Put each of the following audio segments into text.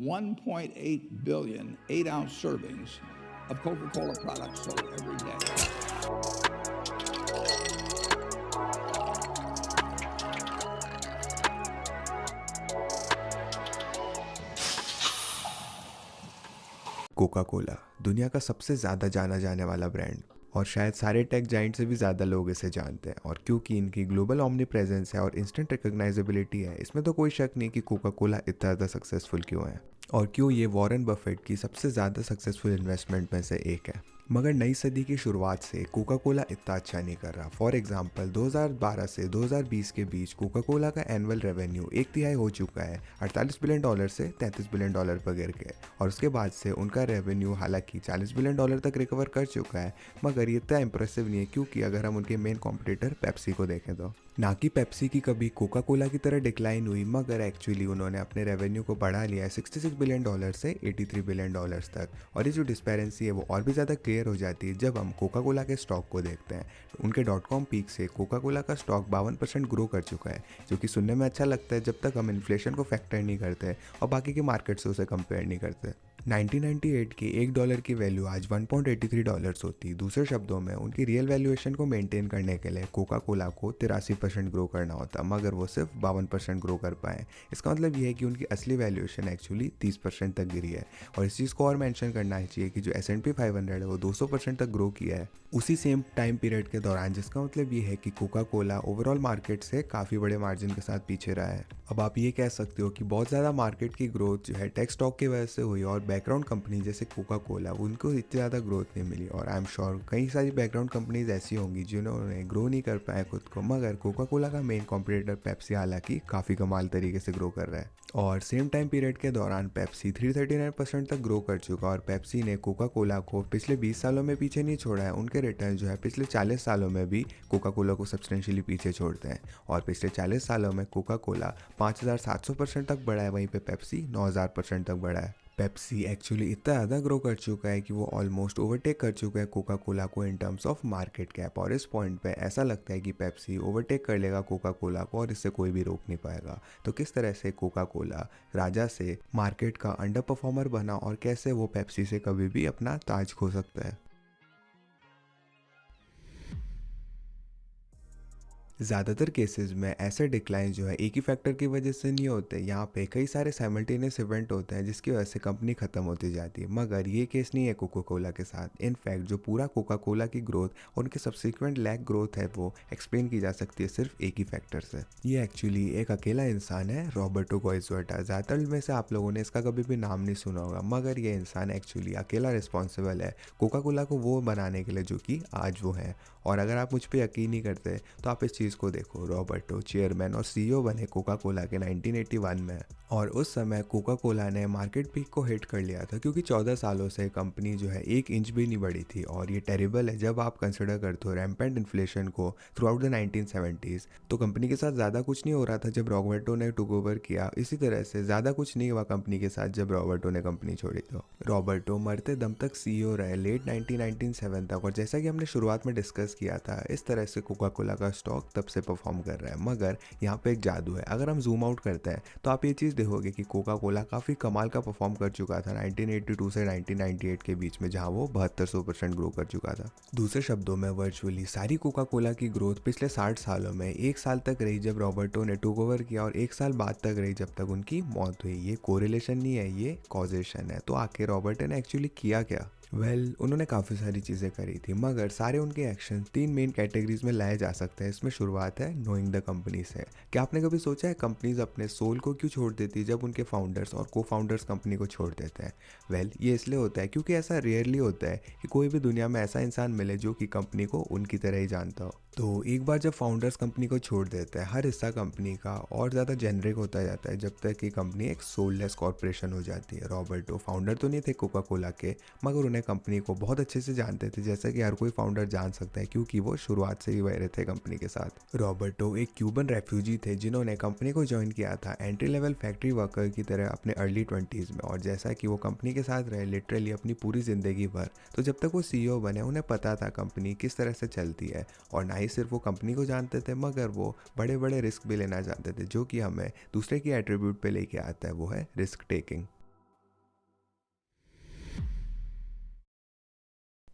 1.8 billion 8-ounce servings of Coca-Cola products sold every day. Coca Cola दुनिया का सबसे ज़्यादा जाना जाने वाला ब्रांड और शायद सारे टेक जाइंट से भी ज़्यादा लोग इसे जानते हैं। और क्योंकि इनकी ग्लोबल ओमनी प्रेजेंस है और इंस्टेंट रिकग्नाइजेबिलिटी है, इसमें तो कोई शक नहीं कि कोका कोला इतना ज़्यादा सक्सेसफुल क्यों है और क्यों ये वॉरेन बफेट की सबसे ज़्यादा सक्सेसफुल इन्वेस्टमेंट में से एक है। मगर नई सदी की शुरुआत से कोका कोला इतना अच्छा नहीं कर रहा। फॉर एग्जांपल 2012 से 2020 के बीच कोका कोला का एनुअल रेवेन्यू 1/3 हो चुका है, $48 बिलियन से $33 बिलियन पर गिर के। और उसके बाद से उनका रेवेन्यू हालांकि $40 बिलियन तक रिकवर कर चुका है, मगर ये इतना इंप्रेसिव नहीं है क्योंकि अगर हम उनके मेन कॉम्पिटिटर पेप्सी को देखें तो ना कि पेप्सी की कभी कोका कोला की तरह डिक्लाइन हुई, मगर एक्चुअली उन्होंने अपने रेवेन्यू को बढ़ा लिया है $66 बिलियन से $83 बिलियन तक। और ये जो डिस्पेरेंसी है वो और भी ज़्यादा क्लियर हो जाती है जब हम कोका कोला के स्टॉक को देखते हैं। उनके .com पीक से कोका कोला का स्टॉक 52% ग्रो कर चुका है, जो कि सुनने में अच्छा लगता है जब तक हम इन्फ्लेशन को फैक्टर नहीं करते और बाकी के मार्केट से उसे कंपेयर नहीं करते। 1998 की $1 की वैल्यू आज $1.83 होती। दूसरे शब्दों में उनकी रियल वैल्यूएशन को मेंटेन करने के लिए कोका कोला को 83% ग्रो करना होता, मगर वो सिर्फ 52% ग्रो कर पाए। इसका मतलब ये है कि उनकी असली वैल्यूएशन एक्चुअली 30% तक गिरी है। और इस चीज़ को और मेंशन करना चाहिए कि जो S&P 500 है वो 200% तक ग्रो किया है उसी सेम टाइम पीरियड के दौरान, जिसका मतलब ये है कि कोका कोला ओवरऑल मार्केट से काफ़ी बड़े मार्जिन के साथ पीछे रहा है। अब आप ये कह सकते हो कि बहुत ज़्यादा मार्केट की ग्रोथ जो है टेक स्टॉक की वजह से हुई और बैकग्राउंड कंपनी जैसे कोका कोला उनको इतनी ज़्यादा ग्रोथ नहीं मिली। और आई एम श्योर कई सारी बैकग्राउंड कंपनीज ऐसी होंगी जिन्होंने ग्रो नहीं कर पाए खुद को, मगर कोका कोला का मेन कॉम्पिटिटर पेप्सी हालांकि काफ़ी कमाल तरीके से ग्रो कर रहा है। और सेम टाइम पीरियड के दौरान पेप्सी 339% तक ग्रो कर चुका और पेप्सी ने कोका कोला को पिछले 20 सालों में पीछे नहीं छोड़ा है। उनके रिटर्न जो है पिछले 40 सालों में भी कोका कोला को सब्सटेंशियली पीछे छोड़ते हैं। और पिछले 40 सालों में कोका कोला 5700% तक बढ़ा है, वहीं पे पेप्सी 9000% तक बढ़ा है। पेप्सी एक्चुअली इतना ज़्यादा ग्रो कर चुका है कि वो ऑलमोस्ट ओवरटेक कर चुका है कोका कोला को in terms of market cap. और इस पॉइंट पे ऐसा लगता है कि पेप्सी ओवरटेक कर लेगा कोका कोला को और इससे कोई भी रोक नहीं पाएगा। तो किस तरह से कोका कोला राजा से मार्केट का अंडर परफॉर्मर बना और कैसे वो पेप्सी से कभी भी अपना ताज खो सकता है। ज़्यादातर केसेस में ऐसे डिक्लाइन जो है एक ही फैक्टर की वजह से नहीं होते। यहाँ पे कई सारे साइमल्टेनियस इवेंट होते हैं जिसकी वजह से कंपनी ख़त्म होती जाती है, मगर ये केस नहीं है कोका कोला के साथ। इनफैक्ट जो पूरा कोका कोला की ग्रोथ और उनके सब्सिक्वेंट लैग ग्रोथ है वो एक्सप्लेन की जा सकती है सिर्फ एक ही फैक्टर से। ये एक्चुअली एक अकेला इंसान है, रॉबर्टो गोइज़ुएटा। ज़्यादातर में से आप लोगों ने इसका कभी भी नाम नहीं सुना होगा, मगर ये इंसान एक्चुअली अकेला रिस्पॉन्सिबल है कोका कोला को वो बनाने के लिए जो कि आज वो है। और अगर आप मुझ पर यकीन नहीं करते तो आप इस चीज़ को देखो, रॉबर्टो चेयरमैन और सीईओ बने कोका कोला के 1981 में। और उस समय कोका कोला ने मार्केट पीक को हिट कर लिया था क्योंकि 14 सालों से कंपनी जो है 1 इंच भी नहीं बढ़ी थी। और ये टेरिबल है जब आप कंसिडर करते हो रैम्पेंट इन्फ्लेशन को थ्रू आउट द 1970s। तो कंपनी के साथ ज़्यादा कुछ नहीं हो रहा था जब रॉबर्टो ने टुक ओवर किया, इसी तरह से ज़्यादा कुछ नहीं हुआ कंपनी के साथ जब रॉबर्टो ने कंपनी छोड़ी। तो रॉबर्टो मरते दम तक सीईओ रहे लेट 1997 तक। और जैसा कि हमने शुरुआत में डिस्कस किया था, इस तरह से कोका कोला का स्टॉक तब से परफॉर्म कर रहा है। मगर यहाँ पे एक जादू है, अगर हम जूम आउट करते हैं तो आप ये चीज़ देखोगे कि कोका कोला काफ़ी कमाल का परफॉर्म कर चुका था 1982 से 1998 के बीच में, जहाँ वो 7200% ग्रो कर चुका था। दूसरे शब्दों में वर्चुअली सारी कोका कोला की ग्रोथ पिछले 60 सालों में 1 साल तक रही जब रॉबर्टो ने टुक ओवर किया और 1 साल बाद तक रही जब तक उनकी मौत हुई। ये कोरिलेशन नहीं है, ये कॉजेशन है। तो आखिर रॉबर्टो ने एक्चुअली किया क्या? उन्होंने काफ़ी सारी चीज़ें करी थी, मगर सारे उनके एक्शन 3 मेन कैटेगरीज में लाए जा सकते हैं। इसमें शुरुआत है नोइंग द कंपनी से। क्या आपने कभी सोचा है कंपनीज अपने सोल को क्यों छोड़ देती है जब उनके फाउंडर्स और को फाउंडर्स कंपनी को छोड़ देते हैं? ये इसलिए होता है क्योंकि ऐसा रेयरली होता है कि कोई भी दुनिया में ऐसा इंसान मिले जो कि कंपनी को उनकी तरह ही जानता हो। तो एक बार जब फाउंडर्स कंपनी को छोड़ देते हैं, हर हिस्सा कंपनी का और ज़्यादा जेनरिक होता जाता है जब तक कि कंपनी एक सोललेस कॉर्पोरेशन हो जाती है। रॉबर्टो फाउंडर तो नहीं थे कोका कोला के, मगर उन्हें कंपनी को बहुत अच्छे से जानते थे, जैसा कि हर कोई फाउंडर जान सकता है क्योंकि वो शुरुआत से ही रहे थे कंपनी के साथ। रॉबर्टो एक क्यूबन रेफ्यूजी थे जिन्होंने कंपनी को ज्वाइन किया था एंट्री लेवल फैक्ट्री वर्कर की तरह अपने अर्ली 20s में। और जैसा कि वो कंपनी के साथ रहे लिटरली अपनी पूरी ज़िंदगी भर, तो जब तक वो सीईओ बने उन्हें पता था कंपनी किस तरह से चलती है। और ना ही सिर्फ वो कंपनी को जानते थे, मगर वो बड़े बड़े रिस्क भी लेना जानते थे, जो कि हमें दूसरे की एट्रीब्यूट पे लेके आता है, वो है रिस्क टेकिंग।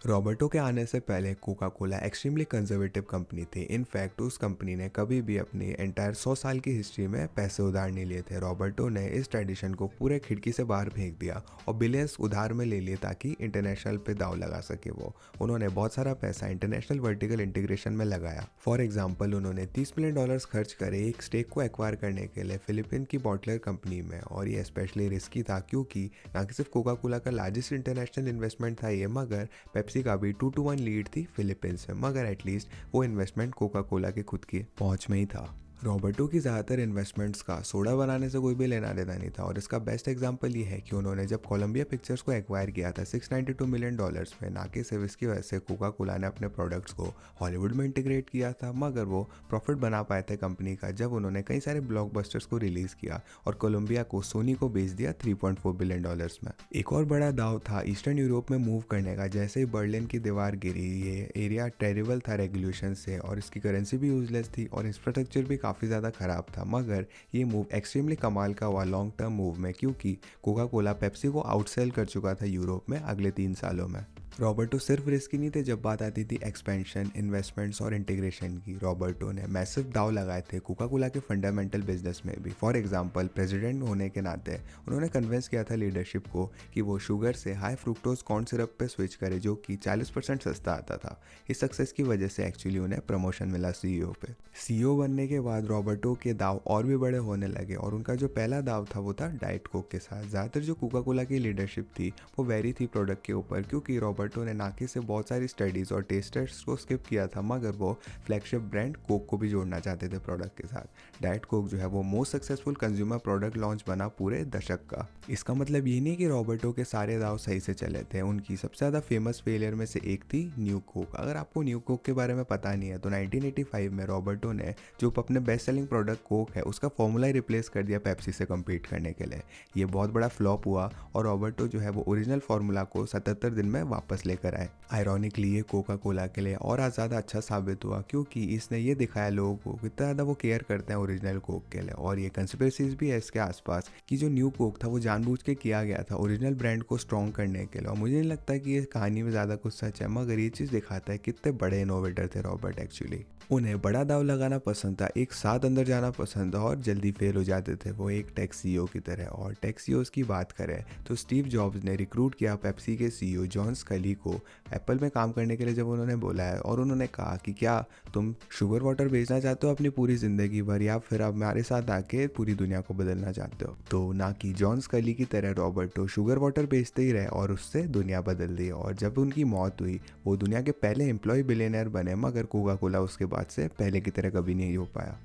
रॉबर्टो के आने से पहले Coca Cola extremely conservative company थी। इनफैक्ट उस कंपनी ने कभी भी अपनी एंटायर 100 साल की हिस्ट्री में पैसे उधार नहीं लिए थे। रॉबर्टो ने इस ट्रेडिशन को पूरे खिड़की से बाहर फेंक दिया और बिलियंस उधार में ले लिए ताकि इंटरनेशनल पे दाव लगा सके। उन्होंने बहुत सारा पैसा इंटरनेशनल वर्टिकल इंटीग्रेशन में लगाया। फॉर एग्जाम्पल, उन्होंने $30 मिलियन खर्च करे एक स्टेक को एक्वायर करने के लिए फिलीपीन की बॉटलर कंपनी में, और ये स्पेशली रिस्की था क्योंकि न कि सिर्फ कोका कोला का लार्जेस्ट इंटरनेशनल इन्वेस्टमेंट था ये, मगर पेप्सी का भी 2-1 लीड थी फिलीपींस में। मगर एटलीस्ट वो इन्वेस्टमेंट कोका कोला के खुद की पहुंच में ही था। रॉबर्टो की ज़्यादातर इन्वेस्टमेंट्स का सोडा बनाने से कोई भी लेना देना नहीं था, और इसका बेस्ट एग्जांपल ये है कि उन्होंने जब कोलंबिया पिक्चर्स को एक्वायर किया था $692 मिलियन में, ना कि सिर्फ इसकी वजह से कोका कोला ने अपने प्रोडक्ट्स को हॉलीवुड में इंटीग्रेट किया था, मगर वो प्रॉफिट बना पाए थे कंपनी का जब उन्होंने कई सारे ब्लॉकबस्टर्स को रिलीज़ किया और कोलंबिया को सोनी को बेच दिया $3.4 बिलियन में। एक और बड़ा दाव था ईस्टर्न यूरोप में मूव करने का। जैसे ही बर्लिन की दीवार गिरी, ये एरिया टेरिबल था रेगुलेशन से, और इसकी करेंसी भी यूजलेस थी और इंफ्रास्ट्रक्चर भी काफ़ी ज़्यादा ख़राब था। मगर ये मूव एक्सट्रीमली कमाल का हुआ लॉन्ग टर्म मूव में, क्योंकि कोका कोला पेप्सी को आउटसेल कर चुका था यूरोप में अगले 3 सालों में। रॉबर्टो सिर्फ रिस्की नहीं थे जब बात आती थी एक्सपेंशन, इन्वेस्टमेंट्स और इंटीग्रेशन की। रॉबर्टो ने मैसिव दाव लगाए थे कोका कोला के फंडामेंटल बिजनेस में भी। फॉर एग्जांपल, प्रेसिडेंट होने के नाते उन्होंने कन्विंस किया था लीडरशिप को कि वो शुगर से हाई फ्रुक्टोज कॉर्न सिरप पे स्विच करे, जो कि 40% सस्ता आता था। इस सक्सेस की वजह से एक्चुअली उन्हें प्रमोशन मिला सीईओ पे। सीईओ बनने के बाद रॉबर्टो के दाव और भी बड़े होने लगे, और उनका जो पहला दाव था वो था डाइट कोक के साथ। ज़्यादातर जो कोका कोला की लीडरशिप थी वो वेरी थी प्रोडक्ट के ऊपर, क्योंकि रॉबर्टो ने नाकि से बहुत सारी स्टडीज़ और टेस्ट टेस्ट को स्किप किया था, मगर वो फ्लैगशिप ब्रांड कोक को भी जोड़ना चाहते थे प्रोडक्ट के साथ। डाइट कोक जो है वो most successful consumer product launch बना पूरे दशक का। इसका मतलब ये नहीं कि रॉबर्टो के सारे दाव सही से चले थे। उनकी सबसे ज़्यादा फेमस फेलियर में से एक थी न्यू कोक। अगर आपको न्यू कोक के बारे में पता नहीं है तो 1985 में रॉबर्टो ने जो अपने बेस्ट सेलिंग प्रोडक्ट कोक है उसका फॉर्मूला ही रिप्लेस कर दिया पेप्सी से कम्पीट करने के लिए। ये बहुत बड़ा फ्लॉप हुआ और रॉबर्टो जो है वो ओरिजिनल फार्मूला को 77 दिन में वापस लेकर आए। आयरॉनिकली ये कोका कोला के लिए और ज़्यादा अच्छा साबित हुआ, क्योंकि इसने ये दिखाया लोगों को कितना ज़्यादा वो केयर करते हैं ओरिजिनल कोक के लिए। और ये कंस्पिरेसीज भी है इसके आसपास कि जो न्यू कोक था वो जानबूझ के किया गया था ओरिजिनल ब्रांड को स्ट्रॉन्ग करने के लिए। और मुझे नहीं लगता कि ये कहानी में ज़्यादा कुछ सच है, मगर ये चीज़ दिखाता है कितने बड़े इनोवेटर थे रॉबर्ट एक्चुअली। उन्हें बड़ा दाव लगाना पसंद था, एक साथ अंदर जाना पसंद था, और जल्दी फेल हो जाते थे वो एक टेक सीईओ की तरह। और टेक सीईओज की बात करें तो स्टीव जॉब्स ने रिक्रूट किया पेप्सी के सीईओ जॉन स्कली को एप्पल में काम करने के लिए जब उन्होंने बोला है, और उन्होंने कहा कि क्या तुम शुगर वाटर बेचना चाहते हो अपनी पूरी ज़िंदगी भर, या फिर अब हमारे साथ आके पूरी दुनिया को बदलना चाहते हो। तो ना कि जॉन स्कली की तरह रॉबर्टो शुगर वाटर बेचते ही रहे और उससे दुनिया बदल दी। और जब उनकी मौत हुई वो दुनिया के पहले एम्प्लॉय बिलियनर बने, मगर कोका कोला उसके बाद से पहले की तरह कभी नहीं हो पाया।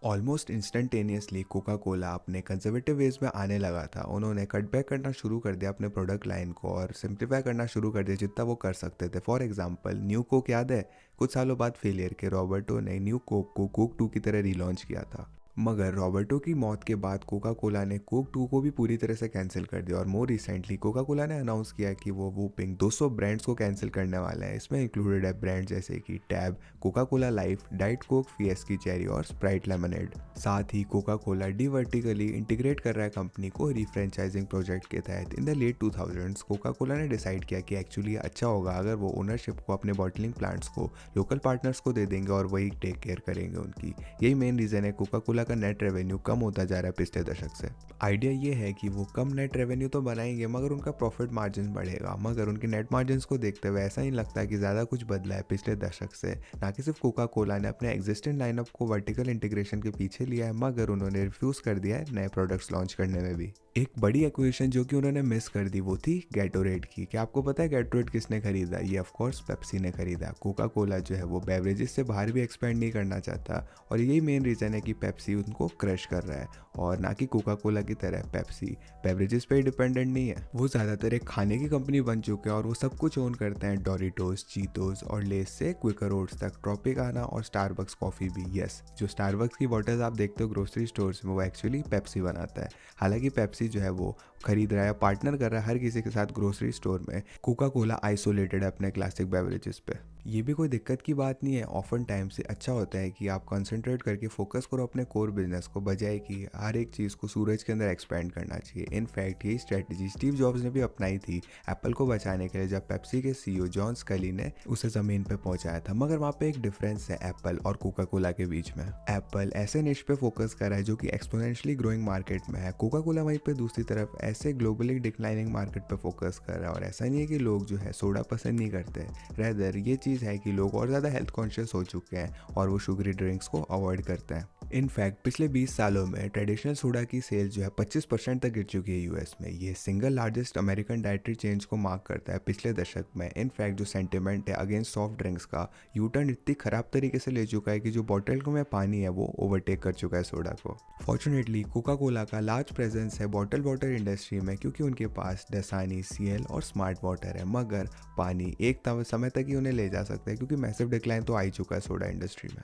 ऑलमोस्ट इंस्टेंटेनियसली कोका कोला अपने कंजर्वेटिव वेज में आने लगा था। उन्होंने कट बैक करना शुरू कर दिया अपने प्रोडक्ट लाइन को और सिंप्लीफाई करना शुरू कर दिया जितना वो कर सकते थे। फॉर एग्जांपल, न्यू कोक याद है? कुछ सालों बाद फेलियर के रॉबर्टो ने न्यू कोक को कोक 2 की तरह रीलॉन्च किया था, मगर रॉबर्टो की मौत के बाद कोका कोला ने कोक 2 को भी पूरी तरह से कैंसिल कर दिया। और मोर रिसेंटली कोका कोला ने अनाउंस किया कि वो वूपिंग 200 ब्रांड्स को कैंसिल करने वाला है। इसमें इंक्लूडेड है ब्रांड जैसे कि Tab, Coca Cola Life, Diet Coke, Fresca cherry और स्प्राइट लेमनेड। साथ ही कोका कोला वर्टिकली इंटीग्रेट कर रहा है कंपनी को रीफ्रेंचाइजिंग प्रोजेक्ट के तहत। In the late 2000s Coca Cola ने डिसाइड किया कि एक्चुअली अच्छा होगा अगर वो ओनरशिप को अपने बॉटलिंग प्लांट्स को लोकल पार्टनर्स को दे देंगे और वही टेक केयर करेंगे उनकी। यही मेन रीज़न है कोका कोला का नेट रेवेन्यू कम होता जा रहा है पिछले दशक से। आइडिया ये है कि वो कम नेट रेवेन्यू तो बनाएंगे मगर उनका प्रॉफिट मार्जिन बढ़ेगा। मगर उनके नेट मार्जिन को देखते हुए ऐसा ही लगता है कि ज़्यादा कुछ बदला है पिछले दशक से। ना कि सिर्फ कोका कोला ने अपने एग्जिस्टिंग लाइनअप को वर्टिकल इंटीग्रेशन के पीछे लिया है, मगर उन्होंने रिफ्यूज़ कर दिया है नए प्रोडक्ट्स लॉन्च करने में भी। एक बड़ी एक्विजिशन जो कि उन्होंने मिस कर दी वो थी गैटोरेड की। क्या आपको पता है गैटोरेड किसने खरीदा? ये ऑफ कोर्स पेप्सी ने खरीदा। कोका कोला जो है वो बेवरेजेस से बाहर भी एक्सपेंड नहीं करना चाहता और यही मेन रीज़न है कि पेप्सी उनको क्रश कर रहा है। और ना कि कोका कोला की तरह पेप्सी बेवरेजेस पे डिपेंडेंट नहीं है, वो ज़्यादातर एक खाने की कंपनी बन चुके हैं और वो सब कुछ ओन करते हैं, डोरिटोस, चीतोस और लेस से क्विकर ओट्स तक, ट्रॉपिकाना और स्टारबक्स कॉफ़ी भी। यस, जो स्टारबक्स की बॉटल्स आप देखते हो ग्रोसरी स्टोर्स में वो एक्चुअली पेप्सी बनाता है। हालांकि पेप्सी जो है वो खरीद रहा है, पार्टनर कर रहा है हर किसी के साथ ग्रोसरी स्टोर में। कोका कोला आइसोलेटेड है अपने क्लासिक बेवरेजेस पे। ये भी कोई दिक्कत की बात नहीं है। ऑफन टाइम से अच्छा होता है कि आप कंसंट्रेट करके फोकस करो अपने कोर बिजनेस को, बजाय कि हर एक चीज़ को सूरज के अंदर एक्सपेंड करना चाहिए। इनफैक्ट यही स्ट्रेटजी स्टीव जॉब्स ने भी अपनाई थी एप्पल को बचाने के लिए, जब पेप्सी के सीईओ जॉन स्कली ने उसे ज़मीन पे पहुंचाया था। मगर वहाँ पे एक डिफरेंस है एप्पल और कोका कोला के बीच में। एप्पल ऐसे निश पे फोकस कर रहा है जो कि एक्सपोनेंशियली ग्रोइंग मार्केट में है। कोका कोला वहीं पे दूसरी तरफ ऐसे ग्लोबली डिक्लाइनिंग मार्केट पे फोकस कर रहा है। और ऐसा नहीं है कि लोग जो है सोडा पसंद नहीं करते, रेदर ये चीज़ है कि लोग और ज़्यादा हेल्थ कॉन्शियस हो चुके हैं और वो शुगरी ड्रिंक्स को अवॉइड करते हैं। इनफैक्ट पिछले 20 सालों में ट्रेडिशनल सोडा की सेल जो है 25% तक गिर चुकी है यूएस में। ये single largest American dietary change को मार्क करता है पिछले दशक में। इनफैक्ट जो सेंटिमेंट है अगेंस्ट सॉफ्ट ड्रिंक्स का यू टर्न इतनी खराब तरीके से ले चुका है कि जो बॉटल में पानी है वो ओवरटेक कर चुका है सोडा को। फॉर्चुनेटली कोका कोला का लार्ज प्रेजेंस है बॉटल वाटर इंडस्ट्री में, क्योंकि उनके पास डसानी, सीएल और स्मार्ट वाटर है। मगर पानी एक समय तक ही उन्हें ले जा सकता है, क्योंकि मैसिव डिक्लाइन तो आ ही चुका है सोडा इंडस्ट्री में।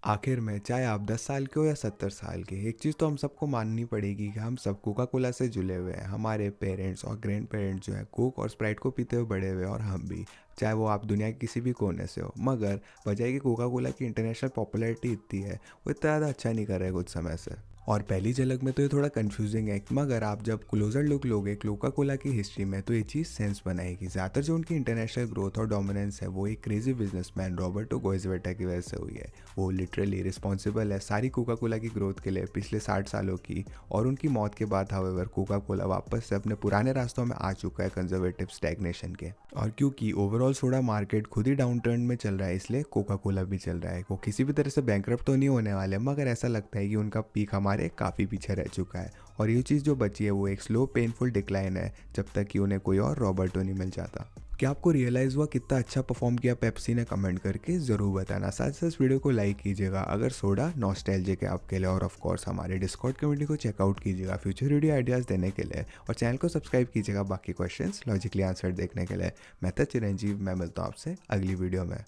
आखिर में चाहे आप 10 साल के हो या 70 साल के, एक चीज़ तो हम सबको माननी पड़ेगी कि हम सब कोका कोला से जुड़े हुए हैं। हमारे पेरेंट्स और ग्रैंड पेरेंट्स जो है कोक और स्प्राइट को पीते हुए बड़े हुए, और हम भी, चाहे वो आप दुनिया के किसी भी कोने से हो। मगर वजह है कि कोका कोला की इंटरनेशनल पॉपुलैरिटी इतनी है, वो इतना ज़्यादा अच्छा नहीं कर रहा है कुछ समय से। और पहली झलक में तो ये थोड़ा कंफ्यूजिंग है, मगर आप जब क्लोजर लुक लोगे कोका कोला की हिस्ट्री में तो ये चीज़ सेंस बनाएगी। ज़्यादातर जो उनकी इंटरनेशनल ग्रोथ और डोमिनेंस है वो एक क्रेजी बिजनेसमैन रॉबर्टो गोइजवेटा की वजह से हुई है। वो लिटरली रिस्पॉन्सिबल है सारी कोका कोला की ग्रोथ के लिए पिछले 60 सालों की। और उनकी मौत के बाद हाउएवर कोका कोला वापस से अपने पुराने रास्तों में आ चुका है कंजर्वेटिव स्टैग्नेशन के। और क्योंकि ओवरऑल सोडा मार्केट खुद ही डाउन टर्न में चल रहा है, इसलिए कोका कोला भी चल रहा है। वो किसी भी तरह से बैंकरप्ट तो नहीं होने वाले, मगर ऐसा लगता है कि उनका पीक हमारे काफ़ी पीछे रह चुका है। और ये चीज़ जो बची है वो एक स्लो पेनफुल डिक्लाइन है, जब तक कि उन्हें कोई और रॉबर्टो नहीं मिल जाता। क्या आपको रियलाइज़ हुआ कितना अच्छा परफॉर्म किया पेप्सी ने? कमेंट करके ज़रूर बताना। साथ साथ इस वीडियो को लाइक कीजिएगा अगर सोडा नॉस्टैल्जिक है आपके लिए। और ऑफ कोर्स हमारे डिस्कॉर्ड कम्युनिटी को चेकआउट कीजिएगा फ्यूचर वीडियो आइडियाज़ देने के लिए। और चैनल को सब्सक्राइब कीजिएगा बाकी क्वेश्चंस लॉजिकली आंसर देखने के लिए। मैं था चिरंजीव, मैं मिलता हूँ आपसे अगली वीडियो में।